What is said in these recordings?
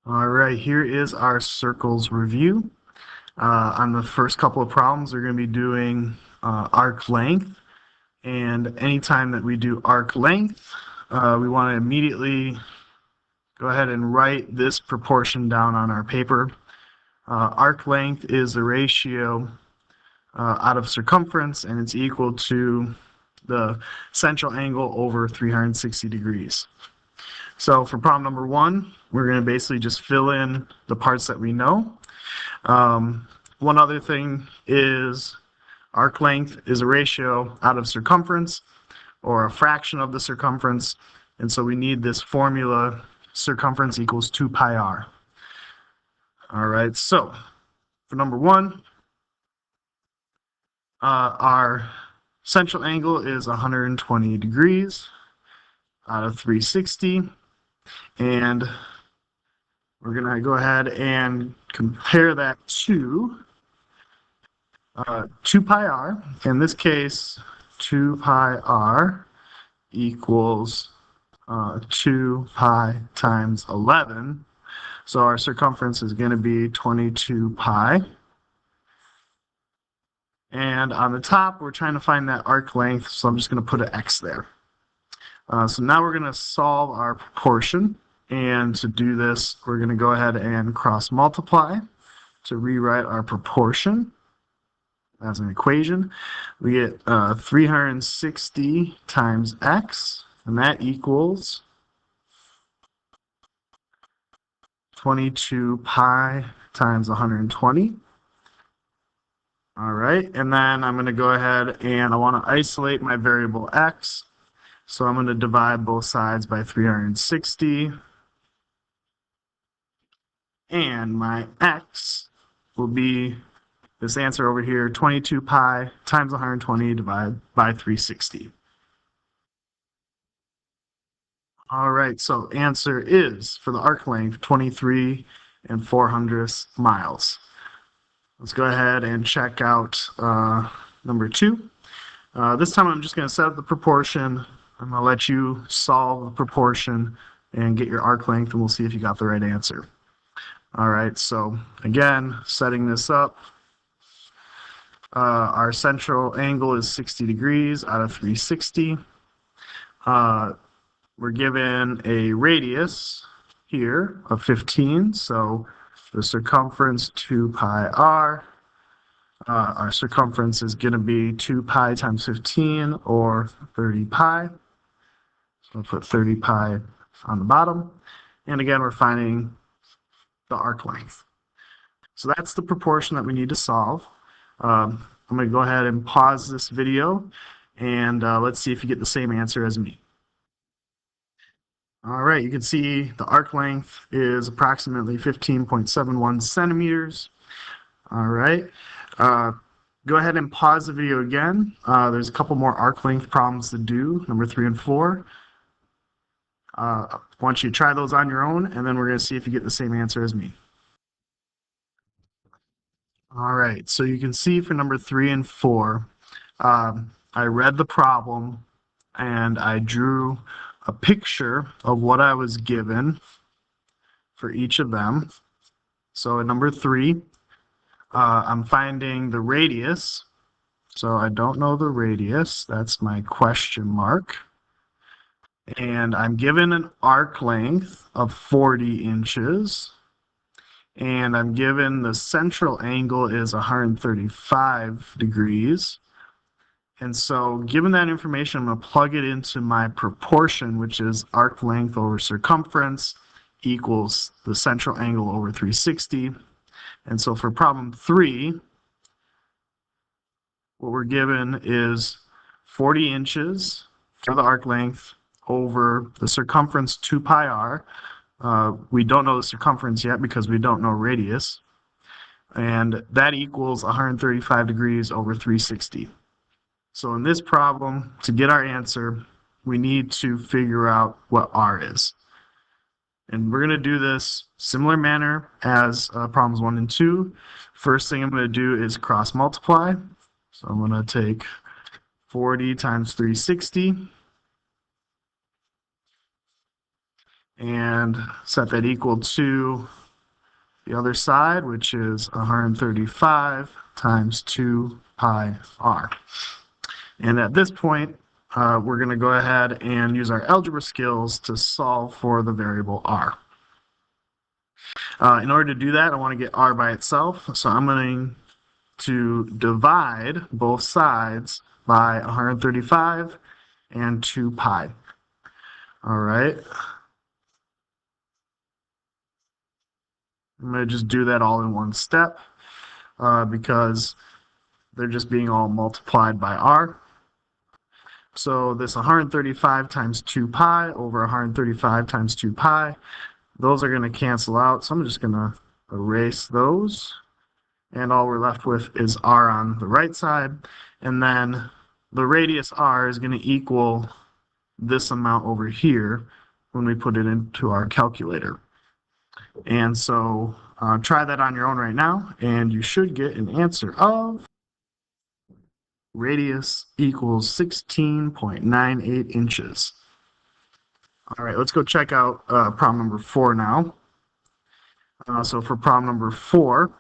All right, here is our circles review. On the first couple of problems, we're going to be doing arc length. And anytime that we do arc length, we want to immediately go ahead and write this proportion down on our paper. Arc length is the ratio out of circumference, and it's equal to the central angle over 360 degrees. So for problem number 1, we're going to basically just fill in the parts that we know. One other thing is arc length is a ratio out of circumference, or a fraction of the circumference, and so we need this formula, circumference equals 2 pi r. All right, so for number 1, our central angle is 120 degrees out of 360, and we're going to go ahead and compare that to 2 pi r. In this case, 2 pi r equals 2 pi times 11. So our circumference is going to be 22 pi. And on the top, we're trying to find that arc length, so I'm just going to put an X there. So now we're going to solve our proportion. And to do this, we're going to go ahead and cross multiply to rewrite our proportion as an equation. We get 360 times x, and that equals 22 pi times 120. All right, and then I'm going to go ahead and I want to isolate my variable x. So I'm going to divide both sides by 360. And my x will be this answer over here, 22 pi times 120 divided by 360. All right, so answer is, for the arc length, 23 400 miles. Let's go ahead and check out number 2. This time I'm just going to set up the proportion. I'm going to let you solve the proportion and get your arc length, and we'll see if you got the right answer. All right, so again, setting this up, our central angle is 60 degrees out of 360. We're given a radius here of 15, so the circumference 2 pi r. Our circumference is going to be 2 pi times 15, or 30 pi. So we'll put 30 pi on the bottom. And again, we're finding the arc length. So that's the proportion that we need to solve. I'm going to go ahead and pause this video, and let's see if you get the same answer as me. All right, you can see the arc length is approximately 15.71 centimeters. All right, go ahead and pause the video again. There's a couple more arc length problems to do, number 3 and 4. I want you to try those on your own, and then we're going to see if you get the same answer as me. All right, so you can see for number 3 and 4, I read the problem and I drew a picture of what I was given for each of them. So in number 3, I'm finding the radius. So I don't know the radius. That's my question mark. And I'm given an arc length of 40 inches. And I'm given the central angle is 135 degrees. And so given that information, I'm going to plug it into my proportion, which is arc length over circumference equals the central angle over 360. And so for problem 3, what we're given is 40 inches for the arc length over the circumference 2 pi r. We don't know the circumference yet because we don't know radius. And that equals 135 degrees over 360. So in this problem, to get our answer, we need to figure out what r is. And we're going to do this similar manner as problems 1 and 2. First thing I'm going to do is cross multiply. So I'm going to take 40 times 360. and set that equal to the other side, which is 135 times 2 pi r. And at this point, we're going to go ahead and use our algebra skills to solve for the variable r. In order to do that, I want to get r by itself, so I'm going to divide both sides by 135 and 2 pi. All right. I'm going to just do that all in one step because they're just being all multiplied by r. So this 135 times 2 pi over 135 times 2 pi, those are going to cancel out. So I'm just going to erase those. And all we're left with is r on the right side. And then the radius r is going to equal this amount over here when we put it into our calculator. And so try that on your own right now, and you should get an answer of radius equals 16.98 inches. All right, let's go check out problem number 4 now. So for problem number 4,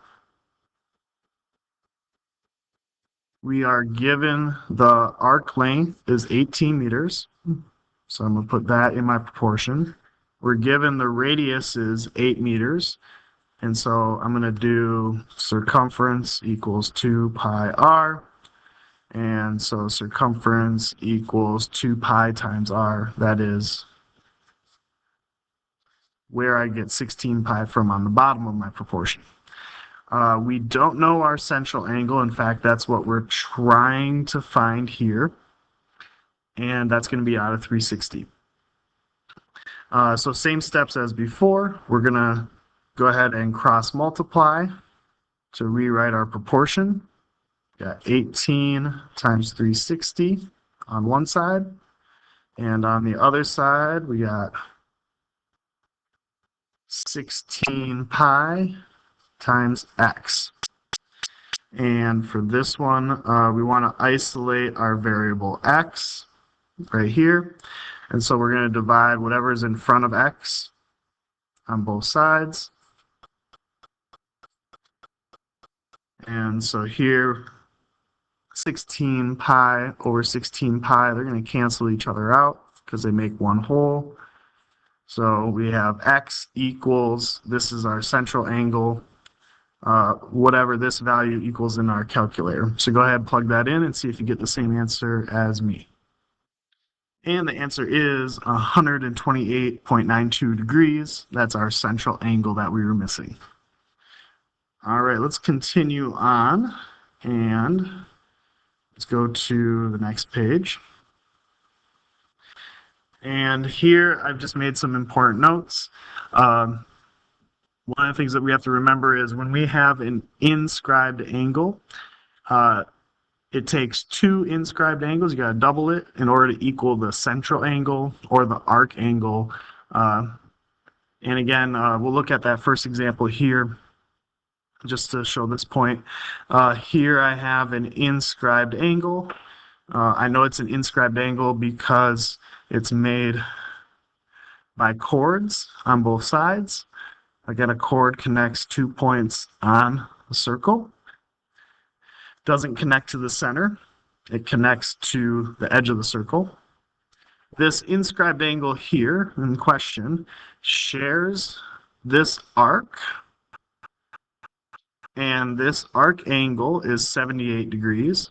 we are given the arc length is 18 meters. So I'm going to put that in my proportion. We're given the radius is 8 meters. And so I'm going to do circumference equals 2 pi r. And so circumference equals 2 pi times r. That is where I get 16 pi from on the bottom of my proportion. We don't know our central angle. In fact, that's what we're trying to find here. And that's going to be out of 360. So same steps as before. We're going to go ahead and cross multiply to rewrite our proportion. Got 18 times 360 on one side. And on the other side, we got 16 pi times x. And for this one, we want to isolate our variable x right here. And so we're going to divide whatever is in front of x on both sides. And so here, 16 pi over 16 pi, they're going to cancel each other out because they make one whole. So we have x equals, this is our central angle, whatever this value equals in our calculator. So go ahead and plug that in and see if you get the same answer as me. And the answer is 128.92 degrees. That's our central angle that we were missing. All right, let's continue on and let's go to the next page. And here I've just made some important notes. One of the things that we have to remember is when we have an inscribed angle, it takes 2 inscribed angles. You got to double it in order to equal the central angle or the arc angle. And again, we'll look at that first example here just to show this point. Here I have an inscribed angle. I know it's an inscribed angle because it's made by chords on both sides. Again, a chord connects 2 points on a circle. Doesn't connect to the center. It connects to the edge of the circle. This inscribed angle here in question shares this arc, and this arc angle is 78 degrees.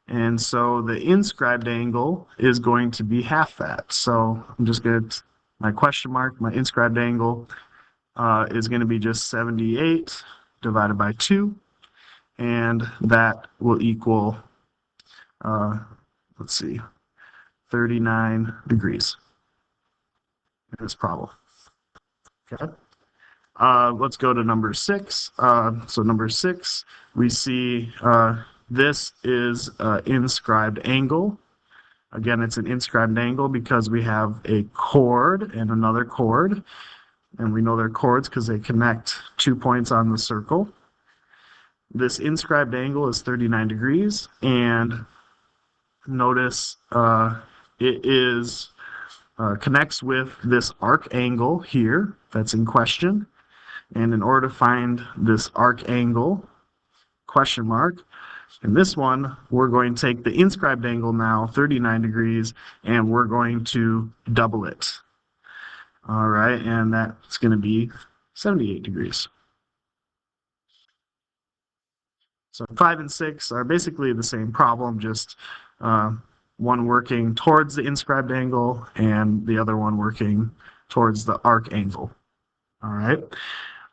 And so the inscribed angle is going to be half that. So I'm just going to, my question mark, my inscribed angle is going to be just 78 divided by 2. And that will equal, let's see, 39 degrees in this problem. Okay. Let's go to number 6. So number 6, we see this is an inscribed angle. Again, it's an inscribed angle because we have a chord and another chord. And we know they're chords because they connect 2 points on the circle. This inscribed angle is 39 degrees. And notice it is connects with this arc angle here that's in question. And in order to find this arc angle, question mark, in this one, we're going to take the inscribed angle now, 39 degrees, and we're going to double it. All right, and that's going to be 78 degrees. So 5 and 6 are basically the same problem, just one working towards the inscribed angle and the other one working towards the arc angle. All right.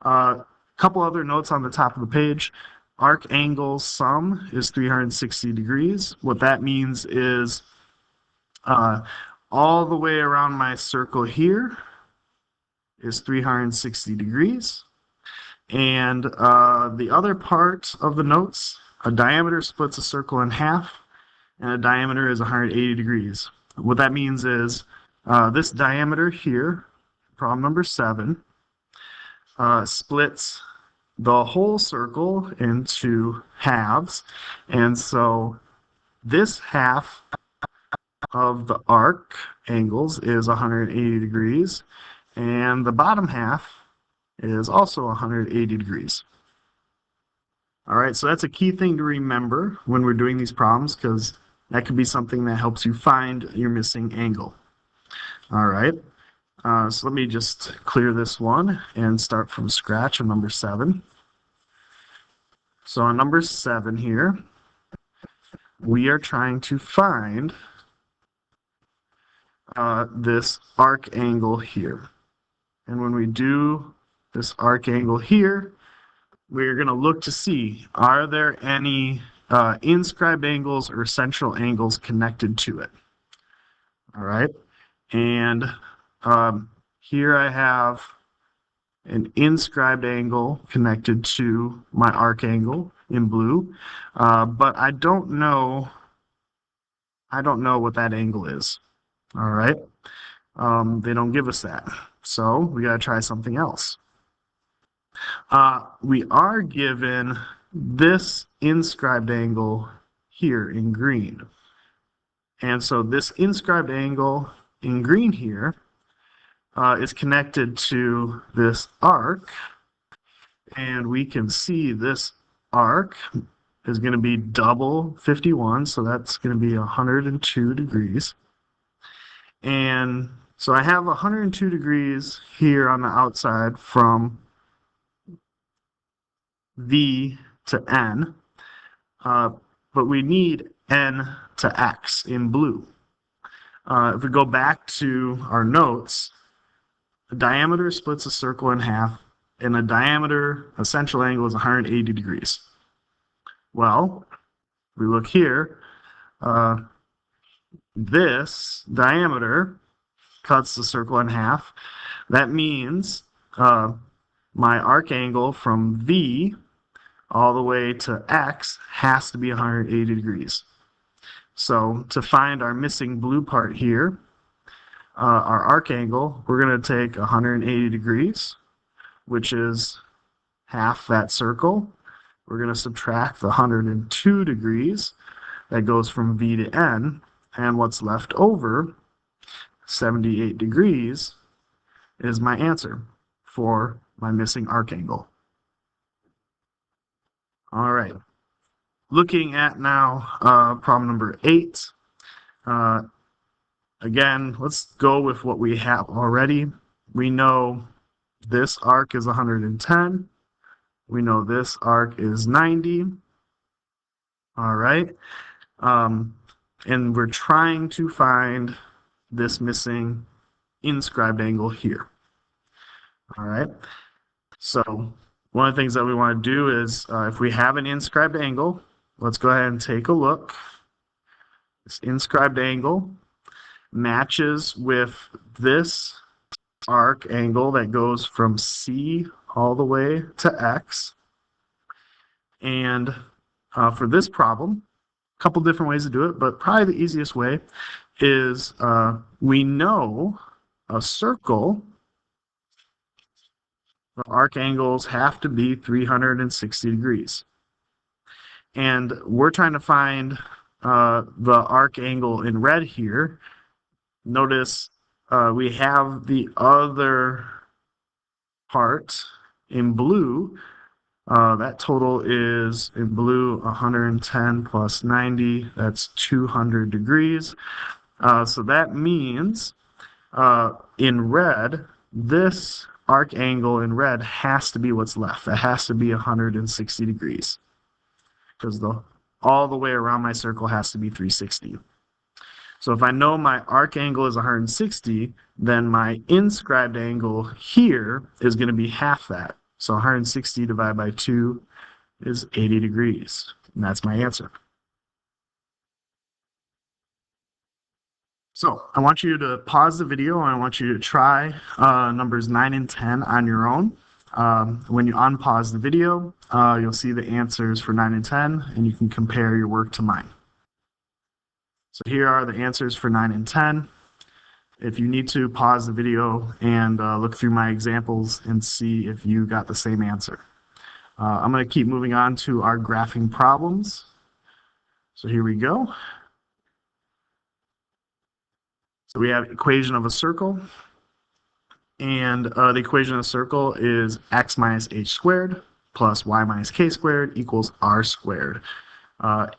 A couple other notes on the top of the page. Arc angle sum is 360 degrees. What that means is all the way around my circle here is 360 degrees. And the other part of the notes, a diameter splits a circle in half, and a diameter is 180 degrees. What that means is this diameter here, problem number 7, splits the whole circle into halves. And so this half of the arc angles is 180 degrees, and the bottom half is also 180 degrees. All right, so that's a key thing to remember when we're doing these problems, because that could be something that helps you find your missing angle. All right, so let me just clear this one and start from scratch on number 7. So on number 7 here, we are trying to find this arc angle here. And when we do this arc angle here, we're going to look to see, are there any inscribed angles or central angles connected to it? All right. And here I have an inscribed angle connected to my arc angle in blue, but I don't know what that angle is. All right. They don't give us that. So we got to try something else. We are given this inscribed angle here in green. And so this inscribed angle in green here is connected to this arc. And we can see this arc is going to be double 51. So that's going to be 102 degrees. And so I have 102 degrees here on the outside from V to N, but we need N to X in blue. If we go back to our notes, the diameter splits a circle in half, and a central angle is 180 degrees. Well, we look here, this diameter cuts the circle in half. That means my arc angle from V all the way to X has to be 180 degrees. So to find our missing blue part here, our arc angle, we're going to take 180 degrees, which is half that circle. We're going to subtract the 102 degrees that goes from V to N, and what's left over, 78 degrees, is my answer for my missing arc angle. All right. Looking at now problem number 8. Again, let's go with what we have already. We know this arc is 110. We know this arc is 90. All right. And we're trying to find this missing inscribed angle here. All right. So one of the things that we want to do is if we have an inscribed angle, let's go ahead and take a look. This inscribed angle matches with this arc angle that goes from C all the way to X. And for this problem, a couple different ways to do it, but probably the easiest way is we know a circle, the arc angles have to be 360 degrees. And we're trying to find the arc angle in red here. Notice We have the other part in blue. That total is in blue 110 plus 90. That's 200 degrees. So that means in red, this arc angle in red has to be what's left. It has to be 160 degrees because all the way around my circle has to be 360. So if I know my arc angle is 160, then my inscribed angle here is going to be half that. So 160 divided by 2 is 80 degrees. And that's my answer. So I want you to pause the video and I want you to try numbers 9 and 10 on your own. When you unpause the video, you'll see the answers for 9 and 10, and you can compare your work to mine. So here are the answers for 9 and 10. If you need to, pause the video and look through my examples and see if you got the same answer. I'm going to keep moving on to our graphing problems. So here we go. So we have equation of a circle. And the equation of a circle is x minus h squared plus y minus k squared equals r squared.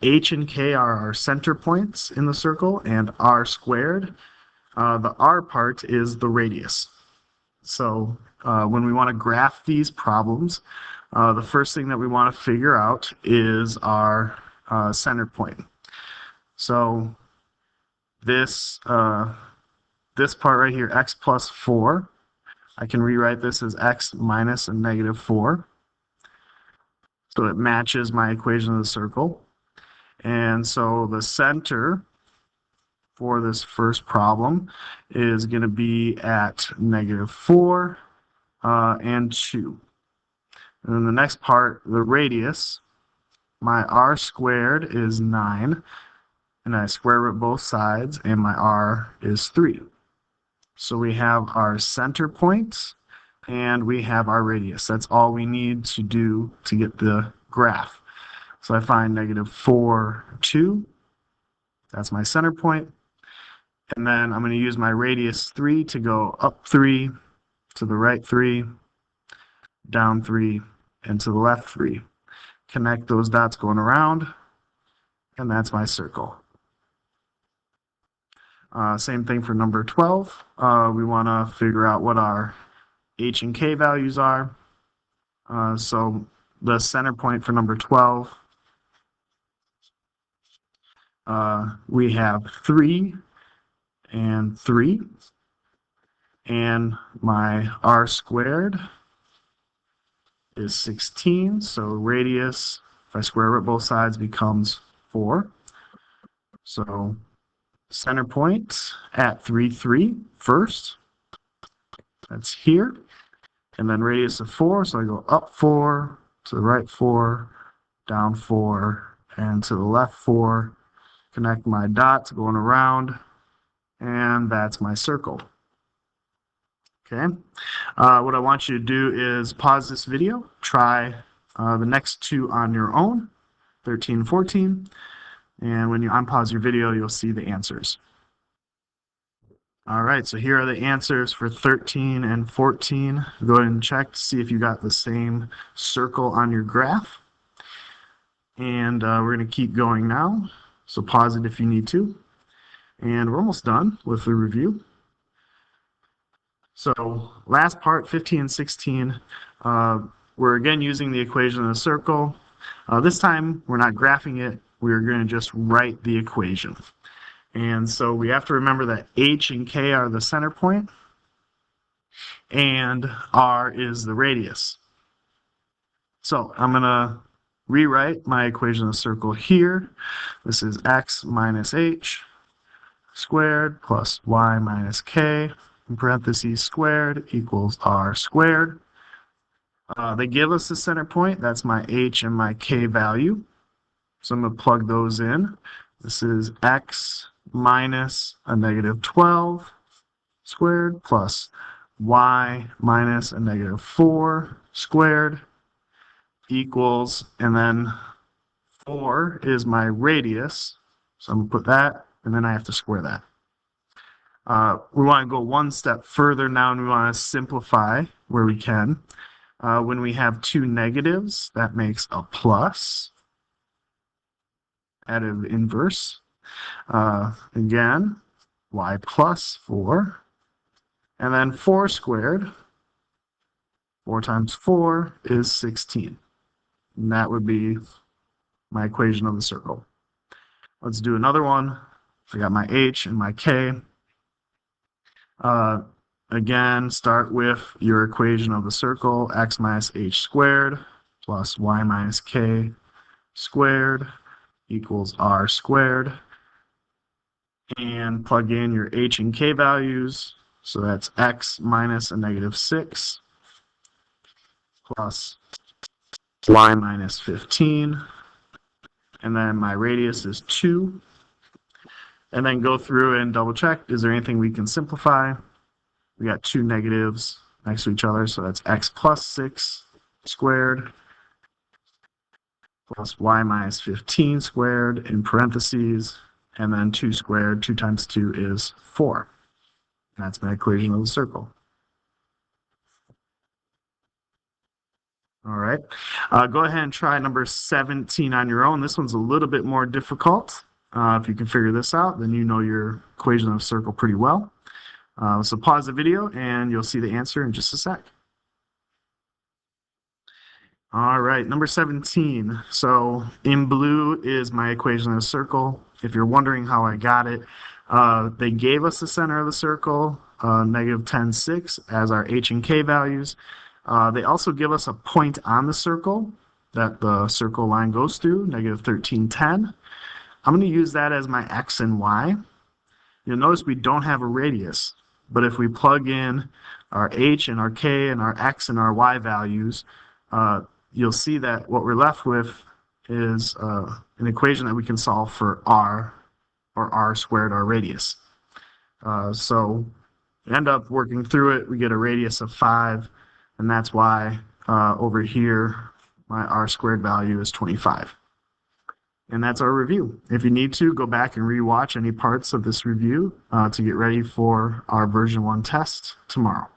H and k are our center points in the circle, and r squared, the r part is the radius. So when we want to graph these problems, the first thing that we want to figure out is our center point. So this part right here, x plus 4, I can rewrite this as x minus a negative 4. So it matches my equation of the circle. And so the center for this first problem is going to be at negative 4 and 2. And then the next part, the radius, my r squared is 9, and I square root both sides, and my r is 3. So we have our center points, and we have our radius. That's all we need to do to get the graph. So I find negative 4, 2. That's my center point. And then I'm going to use my radius 3 to go up 3, to the right 3, down 3, and to the left 3. Connect those dots going around, and that's my circle. Same thing for number 12. We want to figure out what our h and k values are. So the center point for number 12, we have 3 and 3, and my r squared is 16, so radius, if I square root both sides, becomes 4. So center point at 3, 3 first, that's here, and then radius of 4, so I go up 4, to the right 4, down 4, and to the left 4, connect my dots going around, and that's my circle. Okay, what I want you to do is pause this video, try the next two on your own, 13 and 14, and when you unpause your video, you'll see the answers. All right, so here are the answers for 13 and 14. Go ahead and check to see if you got the same circle on your graph. And we're going to keep going now, so pause it if you need to. And we're almost done with the review. So last part, 15 and 16, we're again using the equation of the circle. This time, we're not graphing it. We're going to just write the equation. And so we have to remember that h and k are the center point, and r is the radius. So I'm going to rewrite my equation of the circle here. This is x minus h squared plus y minus k, in parentheses squared, equals r squared. They give us the center point. That's my h and my k value. So I'm going to plug those in. This is x minus a negative 12 squared plus y minus a negative 4 squared equals, and then 4 is my radius. So I'm going to put that, and then I have to square that. We want to go one step further now, and we want to simplify where we can. When we have two negatives, that makes a plus. Additive inverse. Again, y plus 4. And then 4 squared. 4 times 4 is 16. And that would be my equation of the circle. Let's do another one. I got my h and my k. Again, start with your equation of the circle, x minus h squared plus y minus k squared equals r squared. And plug in your h and k values. So that's x minus a negative 6 plus y minus 15. And then my radius is 2. And then go through and double check, is there anything we can simplify? We got two negatives next to each other, so that's x plus 6 squared plus y minus 15 squared in parentheses, and then 2 squared, 2 times 2 is 4. And that's my equation of the circle. All right, go ahead and try number 17 on your own. This one's a little bit more difficult. If you can figure this out, then you know your equation of the circle pretty well. So pause the video and you'll see the answer in just a sec. All right, number 17. So in blue is my equation of the circle. If you're wondering how I got it, they gave us the center of the circle, negative 10, 6, as our h and k values. They also give us a point on the circle that the circle line goes through, negative 13, 10. I'm going to use that as my x and y. You'll notice we don't have a radius, but if we plug in our h and our k and our x and our y values, you'll see that what we're left with is an equation that we can solve for r, or r squared, our radius. So we end up working through it. We get a radius of 5, and that's why over here my r squared value is 25. And that's our review. If you need to, go back and rewatch any parts of this review to get ready for our version 1 test tomorrow.